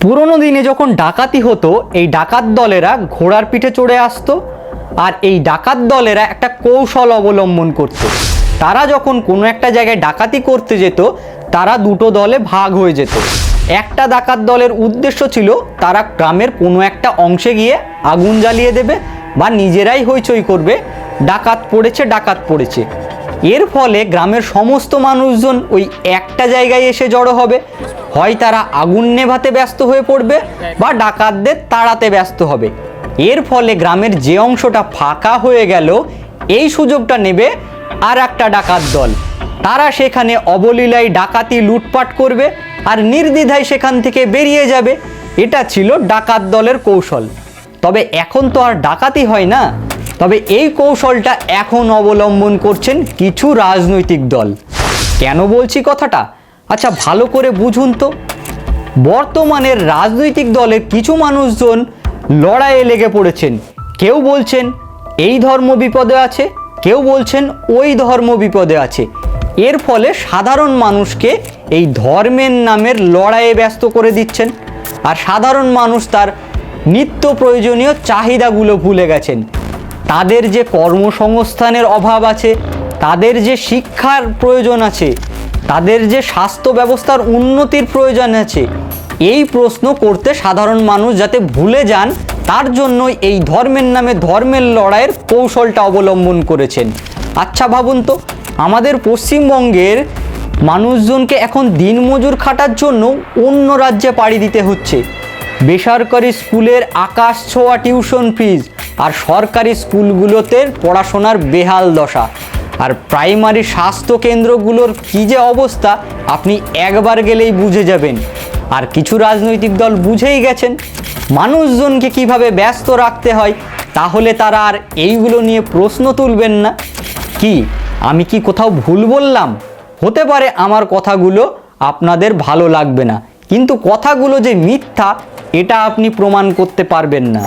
পুরনো দিনে যখন ডাকাতি হতো এই ডাকাত দলেরা ঘোড়ার পিঠে চড়ে আসতো আর এই ডাকাত দলেরা একটা কৌশল অবলম্বন করত। তারা যখন কোনো একটা জায়গায় ডাকাতি করতে যেত তারা দুটো দলে ভাগ হয়ে যেত। একটা ডাকাত দলের উদ্দেশ্য ছিল তারা গ্রামের কোনো একটা অংশে গিয়ে আগুন জ্বালিয়ে দেবে বা নিজেরাই হইচই করবে ডাকাত পড়েছে। এর ফলে গ্রামের সমস্ত মানুষজন ওই একটা জায়গায় এসে জড়ো হবে, হয় তারা আগুন নেভাতে ব্যস্ত হয়ে পড়বে বা ডাকাতদের তাড়াতে ব্যস্ত হবে। এর ফলে গ্রামের যে অংশটা ফাঁকা হয়ে গেল এই সুযোগটা নেবে আর একটা ডাকাত দল। তারা সেখানে অবলীলায় ডাকাতি লুটপাট করবে আর নির্দ্বিধায় সেখান থেকে বেরিয়ে যাবে। এটা ছিল ডাকাত দলের কৌশল। তবে এখন তো আর ডাকাতি হয় না, তবে এই কৌশলটা এখন অবলম্বন করছেন কিছু রাজনৈতিক দল। কেন বলছি কথাটা? আচ্ছা ভালো করে বুঝুন তো। বর্তমানের রাজনৈতিক দলের কিছু মানুষজন লড়াইয়ে লেগে পড়েছেন। কেউ বলছেন এই ধর্ম বিপদে আছে, কেউ বলছেন ওই ধর্ম বিপদে আছে। এর ফলে সাধারণ মানুষকে এই ধর্মের নামের লড়াইয়ে ব্যস্ত করে দিচ্ছেন আর সাধারণ মানুষ তার নিত্য প্রয়োজনীয় চাহিদাগুলো ভুলে গেছেন। তাদের যে কর্মসংস্থানের অভাব আছে, তাদের যে শিক্ষার প্রয়োজন আছে, তাদের যে স্বাস্থ্য ব্যবস্থার উন্নতির প্রয়োজন আছে, এই প্রশ্ন করতে সাধারণ মানুষ যাতে ভুলে যান তার জন্যই এই ধর্মের নামে ধর্মের লড়াইয়ের কৌশলটা অবলম্বন করেছেন। আচ্ছা ভাবুন তো, আমাদের পশ্চিমবঙ্গের মানুষজনকে এখন দিনমজুর খাটার জন্য অন্য রাজ্যে পাড়ি দিতে হচ্ছে। বেসরকারি স্কুলের আকাশ ছোঁয়া টিউশন ফিজ আর সরকারি স্কুলগুলোতে পড়াশোনার বেহাল দশা, আর প্রাইমারি স্বাস্থ্য কেন্দ্রগুলোর কী যে অবস্থা আপনি একবার গেলেই বুঝে যাবেন। আর কিছু রাজনৈতিক দল বুঝেই গেছেন মানুষজনকে কিভাবে ব্যস্ত রাখতে হয়, তাহলে তারা আর এইগুলো নিয়ে প্রশ্ন তুলবেন না। কি আমি কি কোথাও ভুল বললাম? হতে পারে আমার কথাগুলো আপনাদের ভালো লাগবে না, কিন্তু কথাগুলো যে মিথ্যা এটা আপনি প্রমাণ করতে পারবেন না।